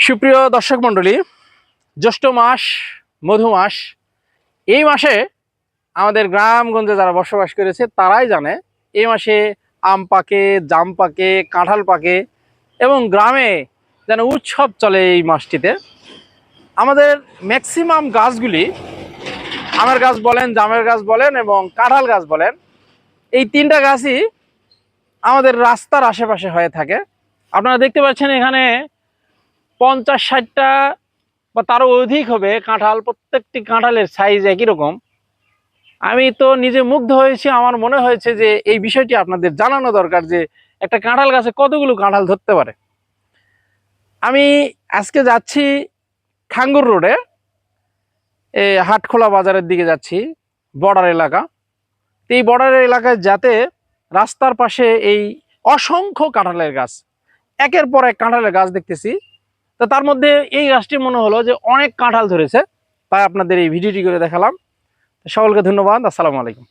সুপ্রিয় দর্শক মণ্ডলী, জ্যৈষ্ঠ মাস, মধু মাস। এই মাসে আমাদের গ্রামগঞ্জে যারা বসবাস করেছে তারাই জানে এই মাসে আম পাকে, জাম পাকে, কাঁঠাল পাকে এবং গ্রামে যেন উৎসব চলে। এই মাসটিতে আমাদের ম্যাক্সিমাম গাছগুলি, আমের গাছ বলেন, জামের গাছ বলেন এবং কাঁঠাল গাছ বলেন, এই তিনটা গাছই আমাদের রাস্তার আশেপাশে হয়ে থাকে। আপনারা দেখতে পাচ্ছেন এখানে 50-60টা বা তারও অধিক হবে কাঁঠাল। প্রত্যেকটি কাঁঠালের সাইজ একই রকম। আমি তো নিজে মুগ্ধ হয়েছি। আমার মনে হয়েছে যে এই বিষয়টি আপনাদের জানানো দরকার যে একটা কাঁঠাল গাছে কতগুলো কাঁঠাল ধরতে পারে। আমি আজকে যাচ্ছি খাঙ্গুর রোডে, হাটখোলা বাজারের দিকে যাচ্ছি, বর্ডার এলাকা। এই বর্ডার এলাকায় যাতে রাস্তার পাশে এই অসংখ্য কাঁঠালের গাছ, একের পর এক কাঁঠালের গাছ দেখতেছি। তো তার মধ্যে এই গাছটি মনে হলো যে অনেক কাঁঠাল ধরেছে, তাই আপনাদের এই ভিডিওটি করে দেখালাম। সকলকে ধন্যবাদ। আসসালামু আলাইকুম।